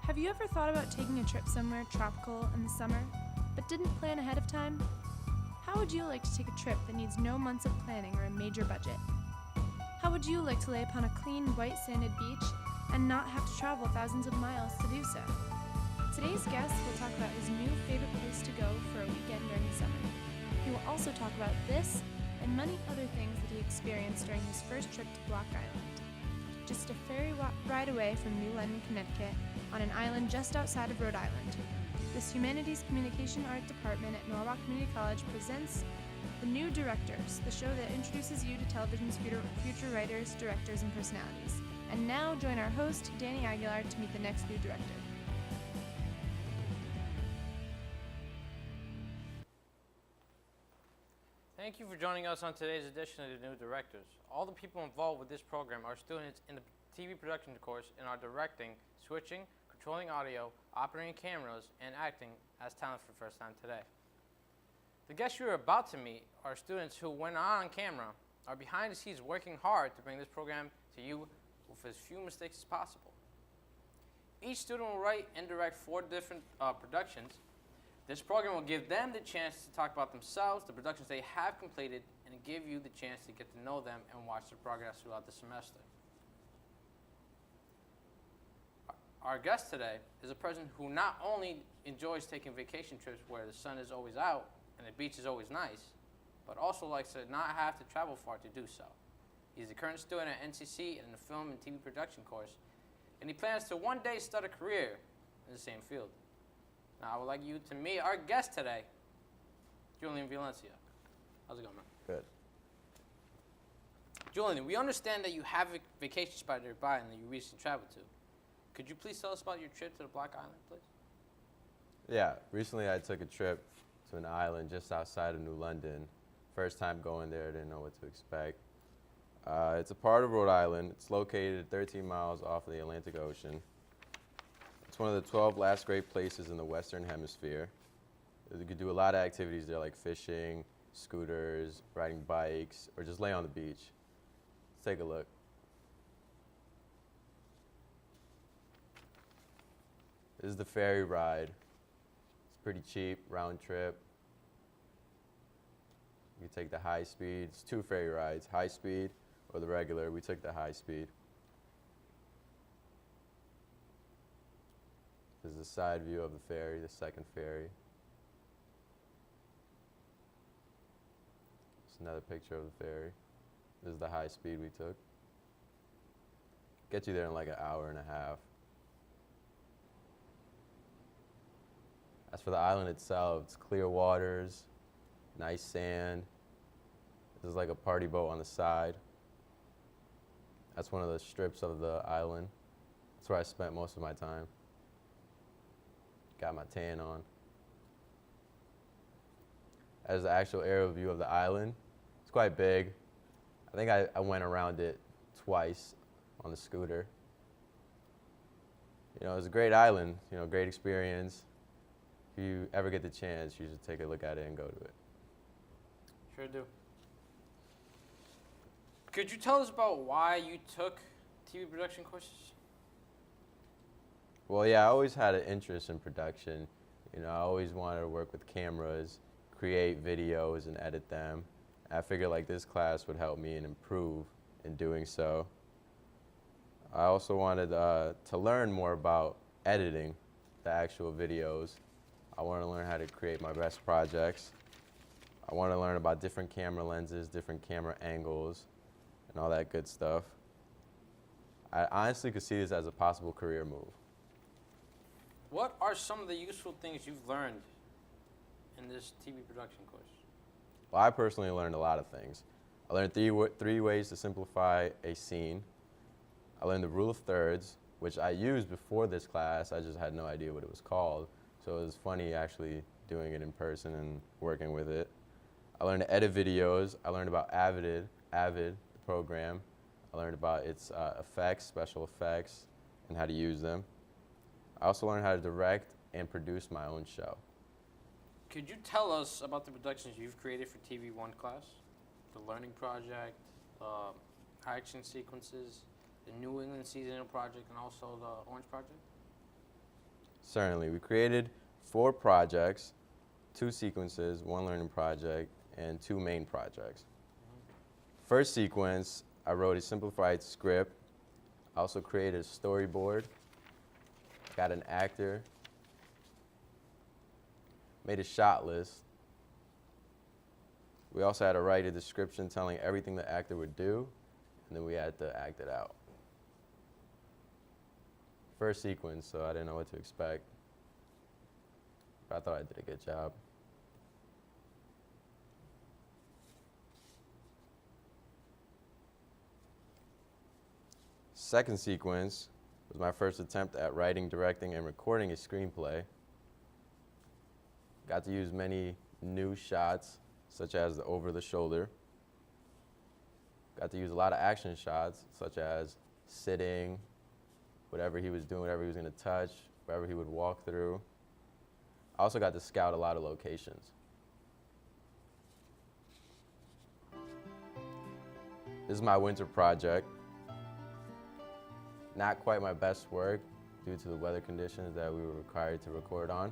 Have you ever thought about taking a trip somewhere tropical in the summer, but didn't plan ahead of time? How would you like to take a trip that needs no months of planning or a major budget? How would you like to lay upon a clean, white sanded beach and not have to travel thousands of miles to do so? Today's guest will talk about his new favorite place to go for a weekend during the summer. He will also talk about this and many other things that he experienced during his first trip to Block Island. Just a ferry ride away from New London, Connecticut, on an island just outside of Rhode Island. This Humanities Communication Art Department at Norwalk Community College presents The New Directors, the show that introduces you to television's future writers, directors, and personalities. And now join our host, Danny Aguilar, to meet the next new director. Thank you for joining us on today's edition of The New Directors. All the people involved with this program are students in the TV production course and are directing, switching, controlling audio, operating cameras, and acting as talent for the first time today. The guests you are about to meet are students who, when on camera, are behind the scenes working hard to bring this program to you with as few mistakes as possible. Each student will write and direct 4 different productions. This program will give them the chance to talk about themselves, the productions they have completed, and give you the chance to get to know them and watch their progress throughout the semester. Our guest today is a person who not only enjoys taking vacation trips where the sun is always out and the beach is always nice, but also likes to not have to travel far to do so. He's a current student at NCC in the film and TV production course, and he plans to one day start a career in the same field. Now, I would like you to meet our guest today, Jullian Valencia. How's it going, man? Good. Jullian, we understand that you have a vacation spot nearby and that you recently traveled to. Could you please tell us about your trip to the Block Island, please? Yeah, recently I took a trip to an island just outside of New London. First time going there, didn't know what to expect. It's a part of Rhode Island. It's located 13 miles off of the Atlantic Ocean. It's one of the 12 last great places in the Western Hemisphere. You could do a lot of activities there like fishing, scooters, riding bikes, or just lay on the beach. Let's take a look. This is the ferry ride. It's pretty cheap, round trip. You take the high speed. It's 2 ferry rides, high speed or the regular. We took the high speed. This is the side view of the ferry, the second ferry. It's another picture of the ferry. This is the high speed we took. Get you there in like an hour and a half. As for the island itself, it's clear waters, nice sand. This is like a party boat on the side. That's one of the strips of the island. That's where I spent most of my time. Got my tan on. As the actual aerial view of the island, it's quite big. I think I went around it twice on the scooter. You know, it was a great island, you know, great experience. If you ever get the chance, you should take a look at it and go to it. Sure do. Could you tell us about why you took TV production courses? Well, yeah, I always had an interest in production. You know, I always wanted to work with cameras, create videos, and edit them. I figured like this class would help me and improve in doing so. I also wanted to learn more about editing the actual videos. I want to learn how to create my best projects. I want to learn about different camera lenses, different camera angles, and all that good stuff. I honestly could see this as a possible career move. What are some of the useful things you've learned in this TV production course? Well, I personally learned a lot of things. I learned three ways to simplify a scene. I learned the rule of thirds, which I used before this class. I just had no idea what it was called. So it was funny actually doing it in person and working with it. I learned to edit videos. I learned about Avid, the program. I learned about its effects, special effects, and how to use them. I also learned how to direct and produce my own show. Could you tell us about the productions you've created for TV1 class? The Learning Project, action sequences, the New England Seasonal Project, and also the Orange Project? Certainly. We created 4 projects, 2 sequences, 1 learning project, and 2 main projects. First sequence, I wrote a simplified script. I also created a storyboard, got an actor, made a shot list. We also had to write a description telling everything the actor would do, and then we had to act it out. First sequence, so I didn't know what to expect, but I thought I did a good job. Second sequence was my first attempt at writing, directing, and recording a screenplay. Got to use many new shots, such as the over the shoulder. Got to use a lot of action shots, such as sitting, whatever he was doing, whatever he was going to touch, wherever he would walk through. I also got to scout a lot of locations. This is my winter project. Not quite my best work due to the weather conditions that we were required to record on.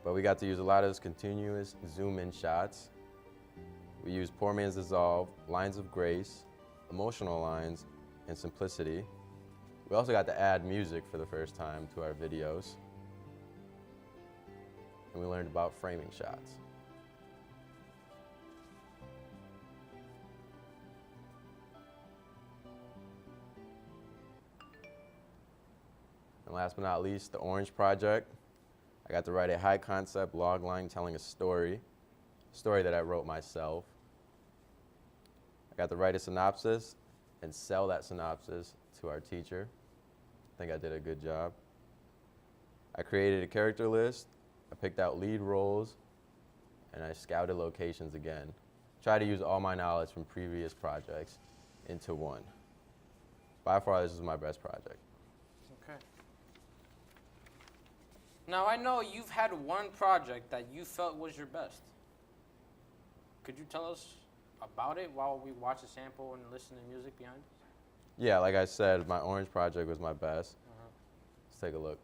But we got to use a lot of those continuous zoom-in shots. We used Poor Man's Dissolve, Lines of Grace, Emotional Lines, and Simplicity. We also got to add music for the first time to our videos. And we learned about framing shots. And last but not least, the Orange Project. I got to write a high concept log line telling a story that I wrote myself. I got to write a synopsis and sell that synopsis to our teacher. I think I did a good job. I created a character list, I picked out lead roles, and I scouted locations again. Tried to use all my knowledge from previous projects into one. By far, this is my best project. Okay. Now, I know you've had one project that you felt was your best. Could you tell us about it while we watch a sample and listen to music behind us? Yeah, like I said, my Orange project was my best. Let's take a look.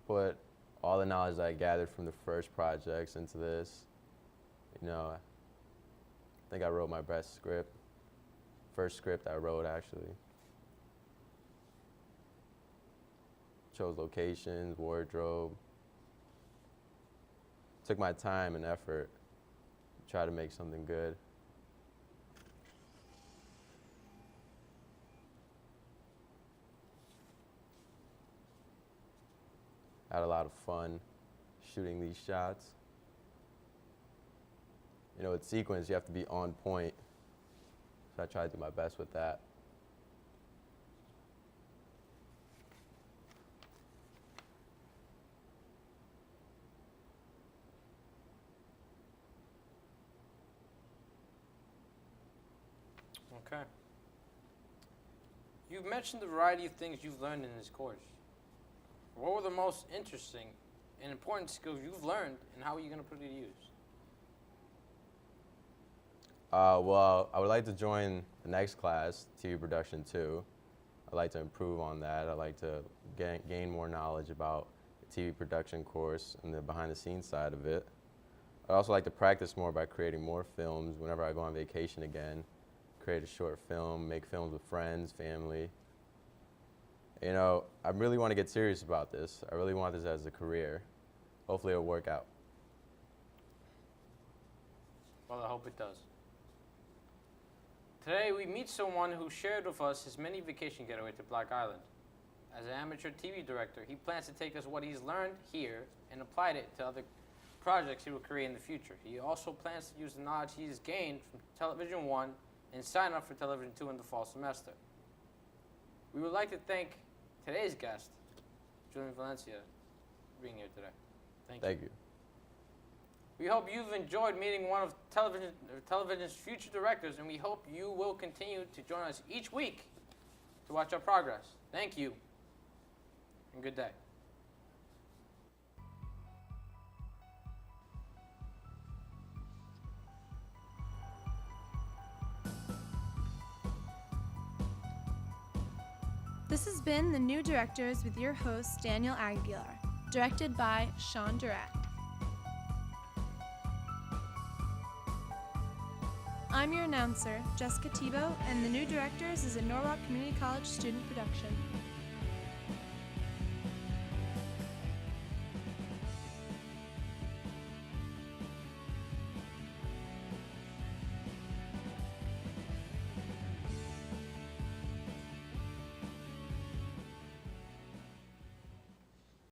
Put all the knowledge that I gathered from the first projects into this. You know, I think I wrote my best script. First script I wrote, actually. Chose locations, wardrobe. Took my time and effort to try to make something good. Had a lot of fun shooting these shots. You know, with sequence, you have to be on point. So I tried to do my best with that. Okay. You've mentioned the variety of things you've learned in this course. What were the most interesting and important skills you've learned, and how are you going to put it to use? Well, I would like to join the next class, TV Production 2. I'd like to improve on that. I'd like to gain more knowledge about the TV production course and the behind-the-scenes side of it. I'd also like to practice more by creating more films whenever I go on vacation again. Create a short film, make films with friends, family. You know, I really want to get serious about this. I really want this as a career. Hopefully it'll work out. Well, I hope it does. Today, we meet someone who shared with us his mini vacation getaway to Black Island. As an amateur TV director, he plans to take us what he's learned here and applied it to other projects he will create in the future. He also plans to use the knowledge he's gained from Television 1 and sign up for Television 2 in the fall semester. We would like to thank today's guest, Jullian Valencia, for being here today. Thank you. We hope you've enjoyed meeting one of television's future directors, and we hope you will continue to join us each week to watch our progress. Thank you, and good day. This has been The New Directors with your host, Daniel Aguilar, directed by Sean Durat. I'm your announcer, Jessica Tebow, and The New Directors is a Norwalk Community College student production.